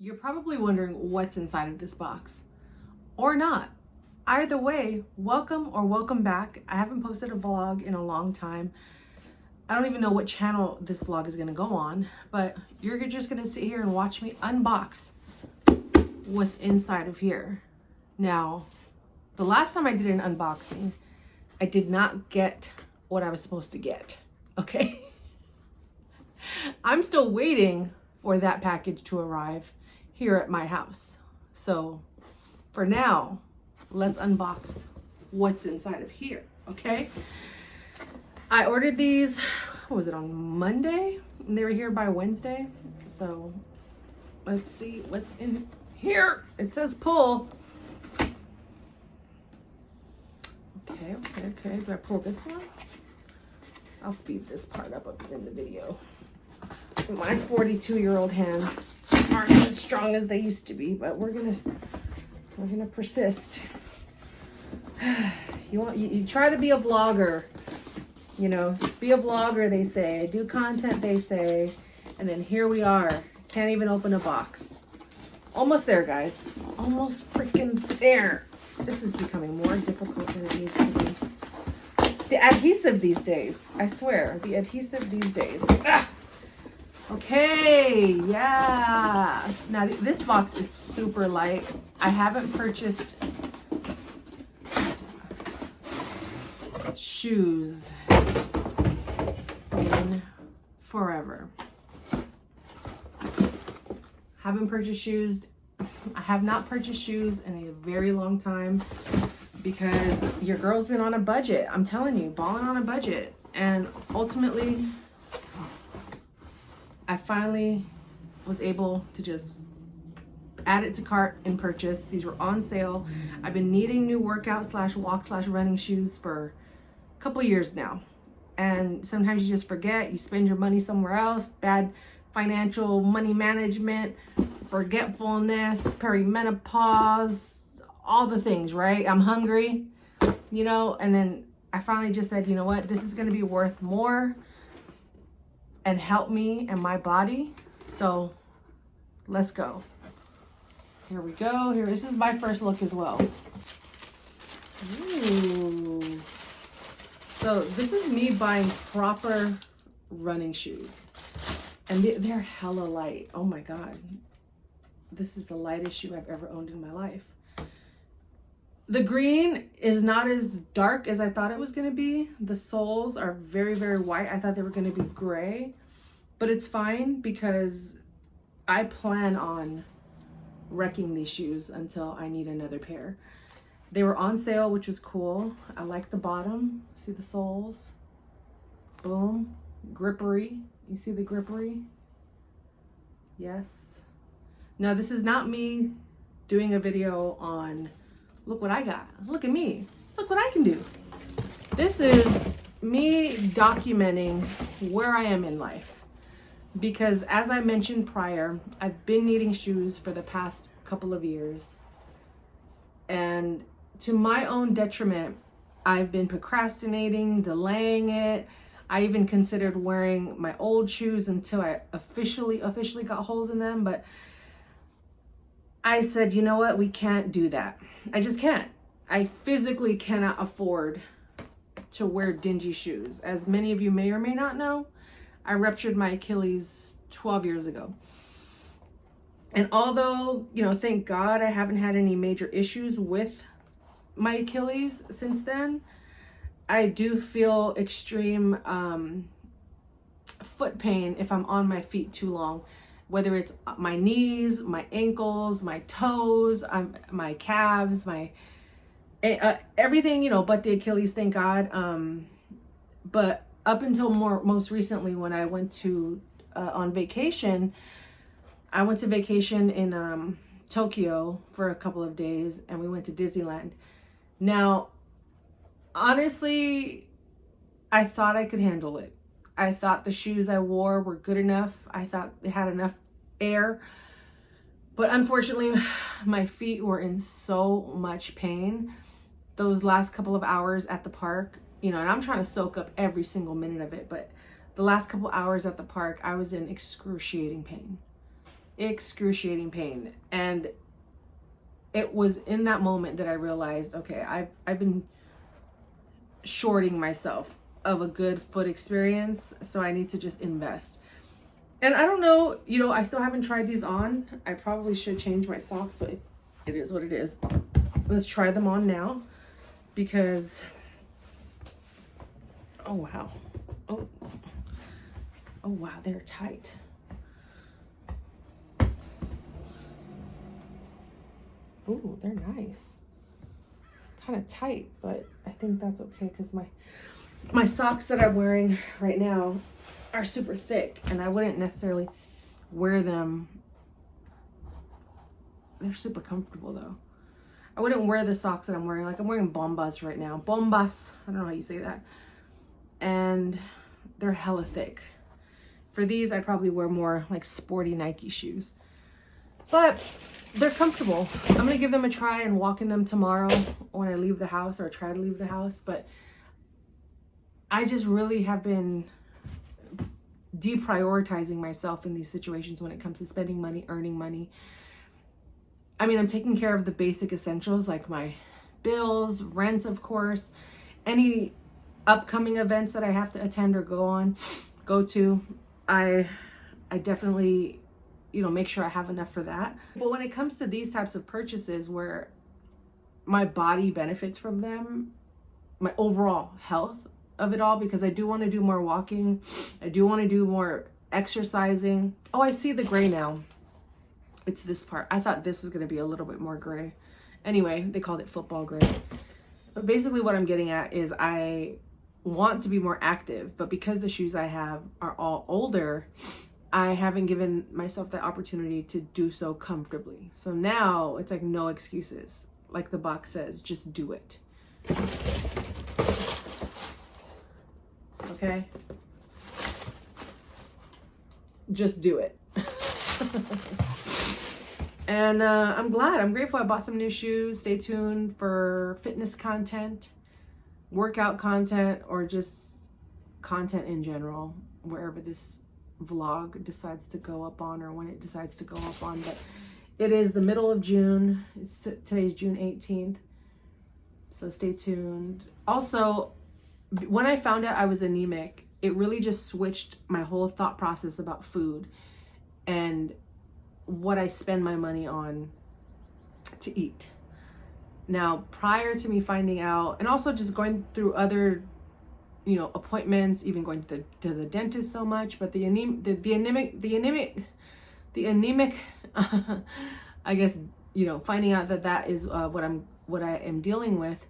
You're probably wondering what's inside of this box, or not. Either way, welcome or welcome back. I haven't posted a vlog in a long time. I don't even know what channel this vlog is gonna go on, but you're just gonna sit here and watch me unbox what's inside of here. Now, the last time I did an unboxing, I did not get what I was supposed to get, okay? I'm still waiting for that package to arrive here at my house. So for now, let's unbox what's inside of here, okay? I ordered these, what was it, on Monday? And they were here by Wednesday. So let's see what's in here. It says pull. Okay. Do I pull this one? I'll speed this part up in the video. My 42-year-old hands aren't as strong as they used to be, but we're gonna persist. You try to be a vlogger, you know, be a vlogger, they say, do content, they say, and then here we are, can't even open a box. Almost there, guys, almost freaking there. This is becoming more difficult than it needs to be. The adhesive these days, I swear, the adhesive these days. Ah! Okay, yes. Now this box is super light. I haven't purchased shoes in forever. Haven't purchased shoes. I have not purchased shoes in a very long time because your girl's been on a budget. I'm telling you, balling on a budget. And ultimately, I finally was able to just add it to cart and purchase. These were on sale. I've been needing new workout / walk / running shoes for a couple years now. And sometimes you just forget, you spend your money somewhere else, bad financial money management, forgetfulness, perimenopause, all the things, right? I'm hungry, you know, and then I finally just said, you know what, this is gonna be worth more and help me and my body. So let's go. Here we go. This is my first look as well. Ooh. So this is me buying proper running shoes. And they're hella light. Oh my God. This is the lightest shoe I've ever owned in my life. The green is not as dark as I thought it was gonna be. The soles are very, very white. I thought they were gonna be gray, but it's fine because I plan on wrecking these shoes until I need another pair. They were on sale, which was cool. I like the bottom. See the soles? Boom. Grippery. You see the grippery? Yes. Now this is not me doing a video on, look what I got. Look at me. Look what I can do. This is me documenting where I am in life. Because as I mentioned prior, I've been needing shoes for the past couple of years. And to my own detriment, I've been procrastinating, delaying it. I even considered wearing my old shoes until I officially got holes in them. But I said, you know what? We can't do that. I just can't. I physically cannot afford to wear dingy shoes. As many of you may or may not know, I ruptured my Achilles 12 years ago. And although, you know, thank God I haven't had any major issues with my Achilles since then, I do feel extreme foot pain if I'm on my feet too long, whether it's my knees, my ankles, my toes, my calves, my everything, you know, but the Achilles, thank God. But up until most recently, when I went to on vacation, I went to vacation in Tokyo for a couple of days, and we went to Disneyland. Now, honestly, I thought I could handle it. I thought the shoes I wore were good enough. I thought they had enough air. But unfortunately, my feet were in so much pain those last couple of hours at the park, you know, and I'm trying to soak up every single minute of it. But the last couple hours at the park, I was in excruciating pain. excruciating pain. And it was in that moment that I realized, okay, I've been shorting myself of a good foot experience, so I need to just invest. And I don't know, you know, I still haven't tried these on. I probably should change my socks, but it is what it is. Let's try them on now, because, oh wow. Oh wow, they're tight. Oh, they're nice. Kind of tight, but I think that's okay because my socks that I'm wearing right now are super thick, and I wouldn't necessarily wear them. They're super comfortable though. I wouldn't wear the socks that I'm wearing. Like I'm wearing Bombas right now. Bombas. I don't know how you say that. And they're hella thick. For these, I'd probably wear more like sporty Nike shoes. But they're comfortable. I'm gonna give them a try and walk in them tomorrow when I leave the house, or try to leave the house. But I just really have been deprioritizing myself in these situations when it comes to spending money, earning money. I mean, I'm taking care of the basic essentials like my bills, rent, of course, any upcoming events that I have to attend or go to. I definitely, you know, make sure I have enough for that. But when it comes to these types of purchases where my body benefits from them, my overall health of it all, because I do want to do more walking, I do want to do more exercising. Oh, I see the gray now. It's this part. I thought this was going to be a little bit more gray. Anyway, they called it football gray. But basically what I'm getting at is I want to be more active, but because the shoes I have are all older, I haven't given myself the opportunity to do so comfortably. So now it's like no excuses. Like the box says, just do it. Okay? Just do it. And I'm grateful I bought some new shoes. Stay tuned for fitness content, workout content, or just content in general, wherever this vlog decides to go up on, or when it decides to go up on. But it is the middle of June. It's today's June 18th, so stay tuned. Also, when I found out I was anemic, it really just switched my whole thought process about food and what I spend my money on to eat. Now, prior to me finding out, and also just going through other, you know, appointments, even going to the dentist so much, but the anemic, I guess, you know, finding out that is what I am dealing with,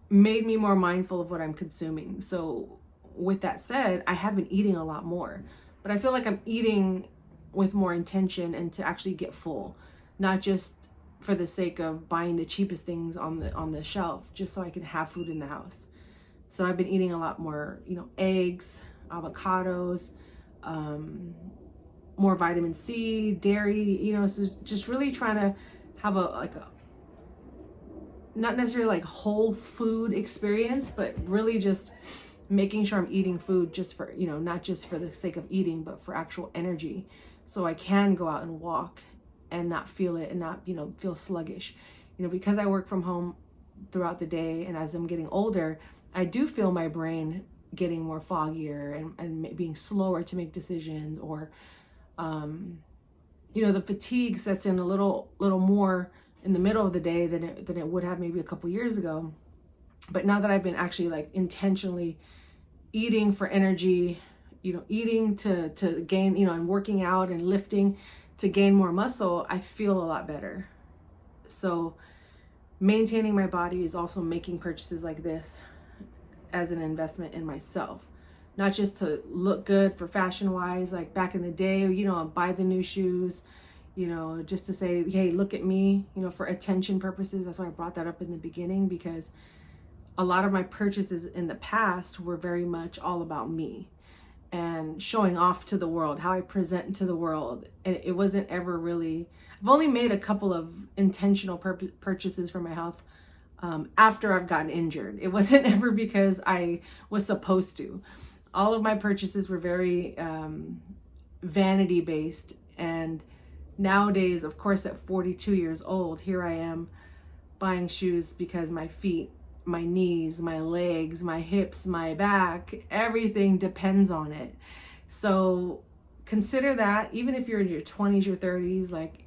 made me more mindful of what I'm consuming. So with that said, I have been eating a lot more, but I feel like I'm eating with more intention and to actually get full, not just for the sake of buying the cheapest things on the shelf, just so I can have food in the house. So I've been eating a lot more, you know, eggs, avocados, more vitamin C, dairy, you know, so just really trying to have a not necessarily like whole food experience, but really just making sure I'm eating food just for, you know, not just for the sake of eating, but for actual energy. So I can go out and walk and not feel it and not, you know, feel sluggish. You know, because I work from home throughout the day, and as I'm getting older, I do feel my brain getting more foggier and being slower to make decisions, or, you know, the fatigue sets in a little more in the middle of the day than it would have maybe a couple years ago. But now that I've been actually like intentionally eating for energy, you know, eating to gain, you know, and working out and lifting to gain more muscle, I feel a lot better. So maintaining my body is also making purchases like this as an investment in myself, not just to look good for fashion wise, like back in the day, you know, buy the new shoes, you know, just to say, hey, look at me, you know, for attention purposes. That's why I brought that up in the beginning, because a lot of my purchases in the past were very much all about me and showing off to the world, how I present to the world. And it wasn't ever really, I've only made a couple of intentional purchases for my health after I've gotten injured. It wasn't ever because I was supposed to. All of my purchases were very vanity based, and nowadays, of course, at 42 years old, here I am buying shoes because my feet, my knees, my legs, my hips, my back, everything depends on it. So consider that, even if you're in your 20s, your 30s, like,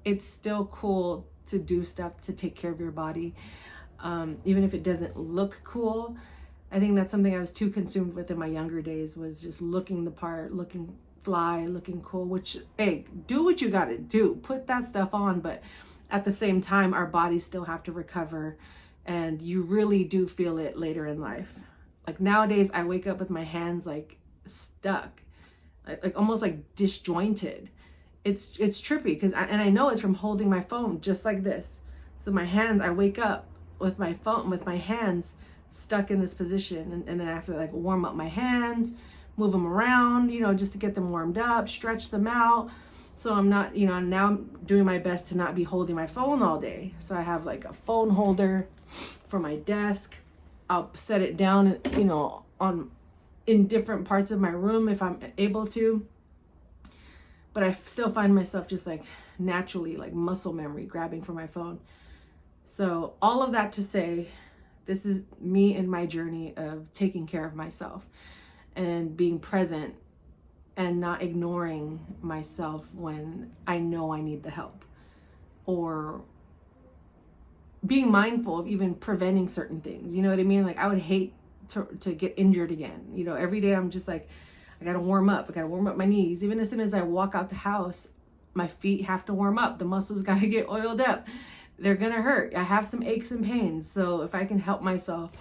it's still cool to do stuff to take care of your body. Even if it doesn't look cool. I think that's something I was too consumed with in my younger days, was just looking the part, looking fly, looking cool, which, hey, do what you gotta do, put that stuff on, but at the same time, our bodies still have to recover, and you really do feel it later in life. Like nowadays, I wake up with my hands like stuck, like almost like disjointed. It's trippy, because I know it's from holding my phone just like this. So my hands, I wake up with my phone, with my hands stuck in this position, and then I have to like warm up my hands, move them around, you know, just to get them warmed up, stretch them out. So I'm not, you know, now I'm doing my best to not be holding my phone all day. So I have like a phone holder for my desk. I'll set it down, you know, in different parts of my room if I'm able to. But I still find myself just like naturally, like muscle memory, grabbing for my phone. So all of that to say, this is me and my journey of taking care of myself and being present and not ignoring myself when I know I need the help, or being mindful of even preventing certain things. You know what I mean? Like, I would hate to get injured again. You know, every day I'm just like, I gotta warm up. I gotta warm up my knees. Even as soon as I walk out the house, my feet have to warm up. The muscles gotta get oiled up. They're gonna hurt. I have some aches and pains. So if I can help myself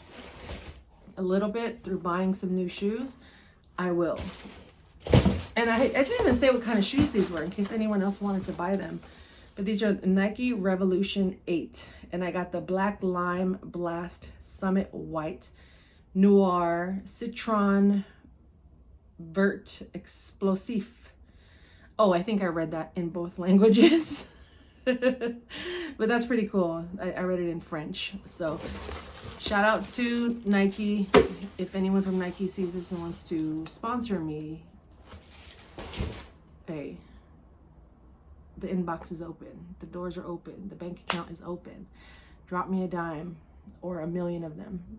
a little bit through buying some new shoes, I will. And I didn't even say what kind of shoes these were in case anyone else wanted to buy them. But these are Nike Revolution 8. And I got the Black Lime Blast Summit White Noir Citron Vert Explosif. Oh, I think I read that in both languages. But that's pretty cool. I read it in French. So shout out to Nike. If anyone from Nike sees this and wants to sponsor me, hey, the inbox is open. The doors are open. The bank account is open. Drop me a dime or a million of them.